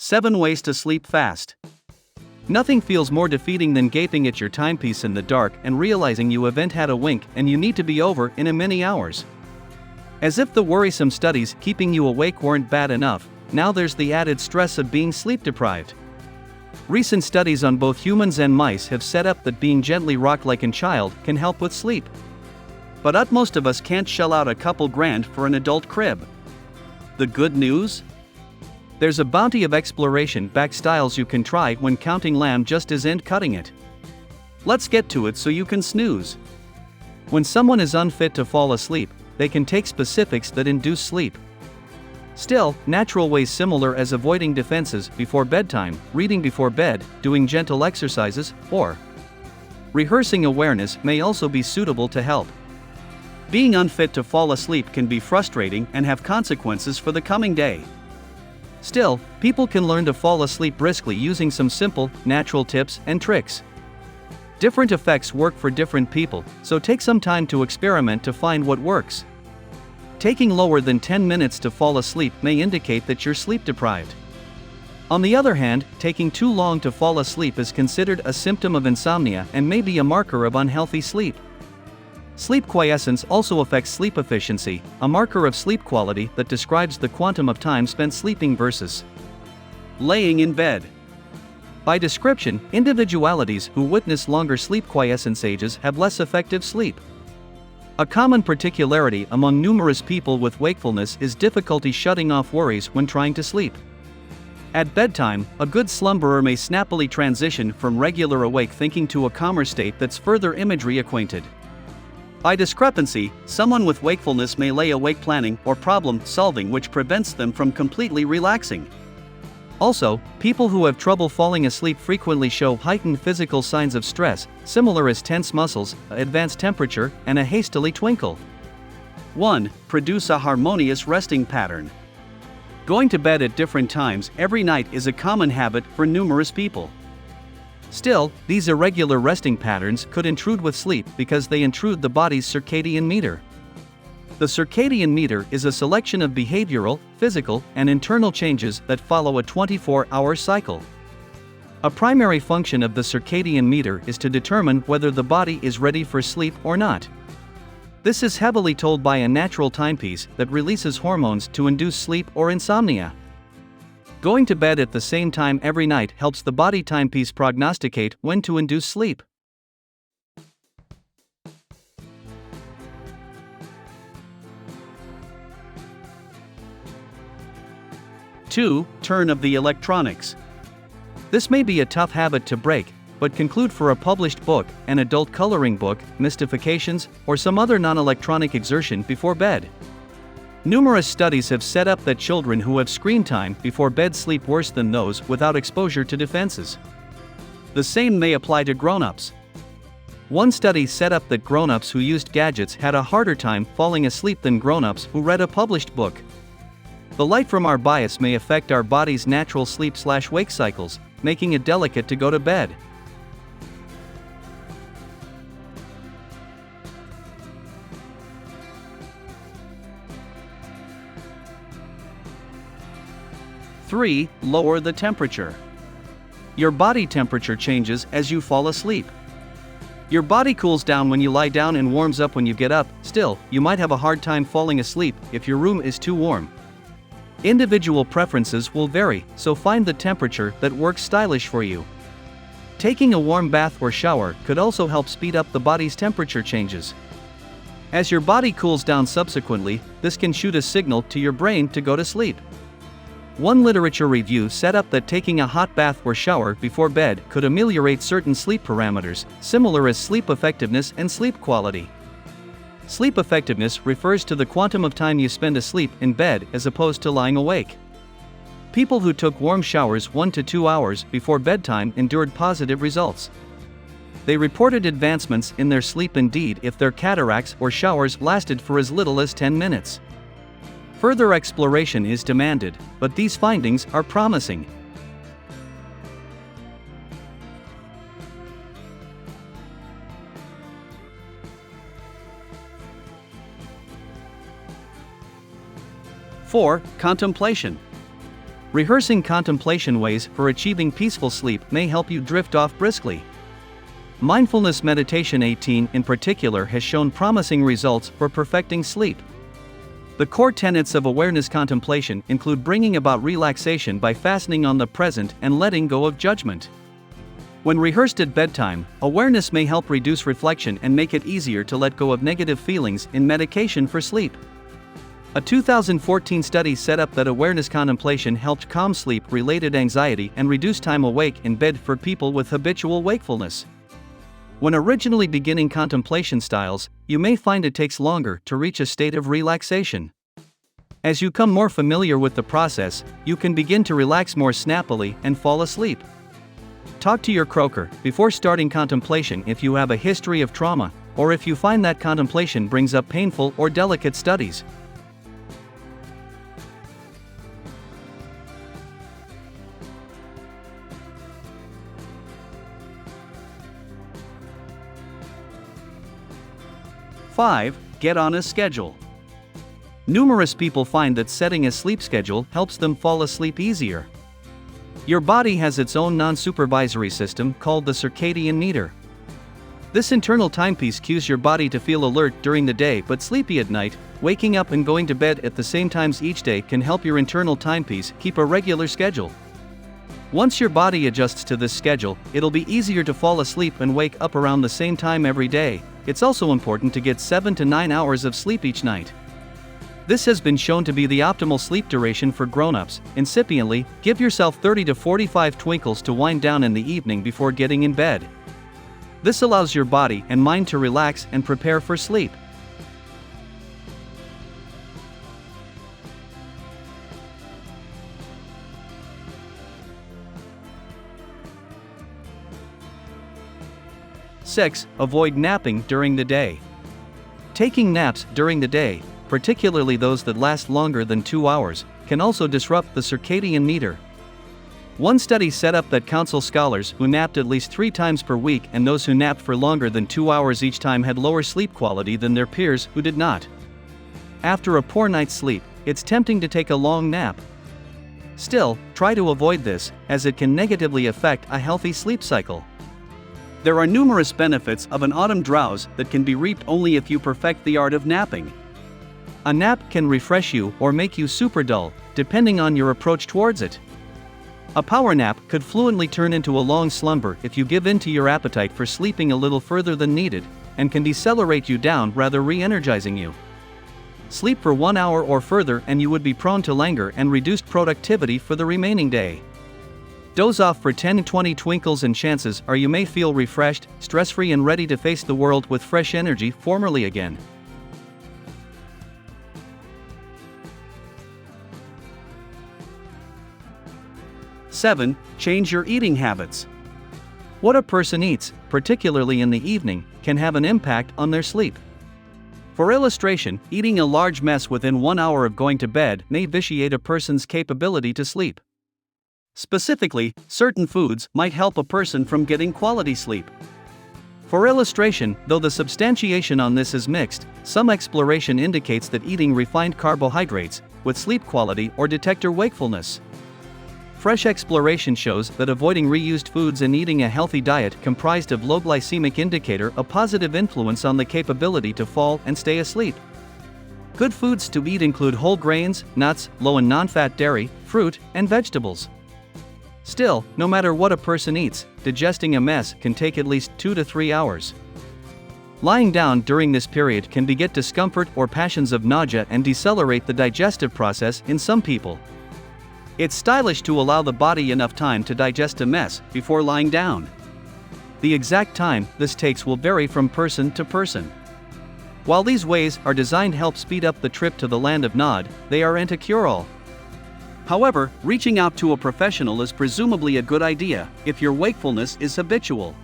7 Ways to Sleep Fast. Nothing feels more defeating than gaping at your timepiece in the dark and realizing you haven't had a wink and you need to be over in a many hours. As if the worrisome studies keeping you awake weren't bad enough, now there's the added stress of being sleep deprived. Recent studies on both humans and mice have set up that being gently rocked like a child can help with sleep. But most of us can't shell out a couple grand for an adult crib. The good news? There's a bounty of exploration-backed styles you can try when counting lamb just isn't cutting it. Let's get to it so you can snooze. When someone is unfit to fall asleep, they can take specifics that induce sleep. Still, natural ways similar as avoiding defenses before bedtime, reading before bed, doing gentle exercises, or rehearsing awareness may also be suitable to help. Being unfit to fall asleep can be frustrating and have consequences for the coming day. Still, people can learn to fall asleep briskly using some simple, natural tips and tricks. Different effects work for different people, so take some time to experiment to find what works. Taking lower than 10 minutes to fall asleep may indicate that you're sleep deprived. On the other hand, taking too long to fall asleep is considered a symptom of insomnia and may be a marker of unhealthy sleep. Sleep quiescence also affects sleep efficiency, a marker of sleep quality that describes the quantum of time spent sleeping versus laying in bed. By description, individualities who witness longer sleep quiescence ages have less effective sleep. A common particularity among numerous people with wakefulness is difficulty shutting off worries when trying to sleep. At bedtime, a good slumberer may snappily transition from regular awake thinking to a calmer state that's further imagery acquainted. By discrepancy, someone with wakefulness may lay awake planning or problem solving, which prevents them from completely relaxing. Also, people who have trouble falling asleep frequently show heightened physical signs of stress, similar as tense muscles, advanced temperature, and a hastily twinkle. 1. Produce a harmonious resting pattern. Going to bed at different times every night is a common habit for numerous people. Still, these irregular resting patterns could intrude with sleep because they intrude the body's circadian meter. The circadian meter is a selection of behavioral, physical, and internal changes that follow a 24-hour cycle. A primary function of the circadian meter is to determine whether the body is ready for sleep or not. This is heavily told by a natural timepiece that releases hormones to induce sleep or insomnia. Going to bed at the same time every night helps the body timepiece prognosticate when to induce sleep. Two. Turn of the electronics. This may be a tough habit to break, but conclude for a published book, an adult coloring book, mystifications, or some other non-electronic exertion before bed. Numerous studies have set up that children who have screen time before bed sleep worse than those without exposure to defenses. The same may apply to grown-ups. One study set up that grown-ups who used gadgets had a harder time falling asleep than grown-ups who read a published book. The light from our bias may affect our body's natural sleep/wake cycles, making it delicate to go to bed. Three. Lower the temperature. Your body temperature changes as you fall asleep. Your body cools down when you lie down and warms up when you get up. Still, you might have a hard time falling asleep if your room is too warm. Individual preferences will vary, so find the temperature that works stylish for you. Taking a warm bath or shower could also help speed up the body's temperature changes. As your body cools down subsequently, this can shoot a signal to your brain to go to sleep. One literature review set up that taking a hot bath or shower before bed could ameliorate certain sleep parameters, similar as sleep effectiveness and sleep quality. Sleep effectiveness refers to the quantum of time you spend asleep in bed as opposed to lying awake. People who took warm showers 1 to 2 hours before bedtime endured positive results. They reported advancements in their sleep indeed if their cataracts or showers lasted for as little as 10 minutes. Further exploration is demanded, but these findings are promising. Four. Contemplation. Rehearsing contemplation ways for achieving peaceful sleep may help you drift off briskly. Mindfulness meditation 18 in particular has shown promising results for perfecting sleep. The core tenets of awareness contemplation include bringing about relaxation by fastening on the present and letting go of judgment. When rehearsed at bedtime, awareness may help reduce reflection and make it easier to let go of negative feelings in medication for sleep. A 2014 study set up that awareness contemplation helped calm sleep-related anxiety and reduce time awake in bed for people with habitual wakefulness. When originally beginning contemplation styles, you may find it takes longer to reach a state of relaxation. As you come more familiar with the process, you can begin to relax more snappily and fall asleep. Talk to your croaker before starting contemplation if you have a history of trauma, or if you find that contemplation brings up painful or delicate studies. Five, get on a schedule. Numerous people find that setting a sleep schedule helps them fall asleep easier. Your body has its own non-supervisory system called the circadian meter. This internal timepiece cues your body to feel alert during the day but sleepy at night. Waking up and going to bed at the same times each day can help your internal timepiece keep a regular schedule. Once your body adjusts to this schedule, it'll be easier to fall asleep and wake up around the same time every day. It's also important to get 7 to 9 hours of sleep each night. This has been shown to be the optimal sleep duration for grown-ups. Incipiently, give yourself 30 to 45 twinkles to wind down in the evening before getting in bed. This allows your body and mind to relax and prepare for sleep. Six, avoid napping during the day. Taking naps during the day, particularly those that last longer than 2 hours, can also disrupt the circadian meter. One study set up that counsel scholars who napped at least 3 times per week and those who napped for longer than 2 hours each time had lower sleep quality than their peers who did not. After a poor night's sleep, it's tempting to take a long nap. Still, try to avoid this, as it can negatively affect a healthy sleep cycle. There are numerous benefits of an autumn drowse that can be reaped only if you perfect the art of napping. A nap can refresh you or make you super dull, depending on your approach towards it. A power nap could fluently turn into a long slumber if you give in to your appetite for sleeping a little further than needed, and can decelerate you down rather re-energizing you. Sleep for 1 hour or further and you would be prone to languor and reduced productivity for the remaining day. Doze off for 10-20 twinkles and chances are you may feel refreshed, stress-free and ready to face the world with fresh energy formerly again. Seven, change your eating habits. What a person eats, particularly in the evening, can have an impact on their sleep. For illustration, eating a large mess within 1 hour of going to bed may vitiate a person's capability to sleep. Specifically, certain foods might help a person from getting quality sleep. For illustration, though the substantiation on this is mixed, some exploration indicates that eating refined carbohydrates, with sleep quality or detector wakefulness. Fresh exploration shows that avoiding reused foods and eating a healthy diet comprised of low glycemic indicator a positive influence on the capability to fall and stay asleep. Good foods to eat include whole grains, nuts, low and non-fat dairy, fruit, and vegetables. Still, no matter what a person eats, digesting a mess can take at least 2 to 3 hours. Lying down during this period can beget discomfort or passions of nausea and decelerate the digestive process in some people. It's stylish to allow the body enough time to digest a mess before lying down. The exact time this takes will vary from person to person. While these ways are designed to help speed up the trip to the land of Nod, they aren't a cure-all. However, reaching out to a professional is presumably a good idea if your wakefulness is habitual.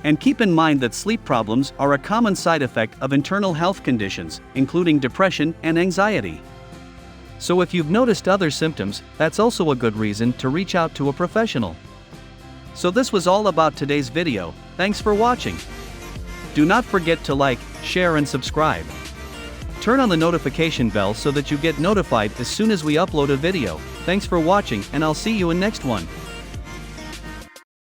And keep in mind that sleep problems are a common side effect of internal health conditions, including depression and anxiety. So if you've noticed other symptoms, that's also a good reason to reach out to a professional. So this was all about today's video. Thanks for watching. Do not forget to like, share and subscribe. Turn on the notification bell so that you get notified as soon as we upload a video. Thanks for watching, and I'll see you in next one.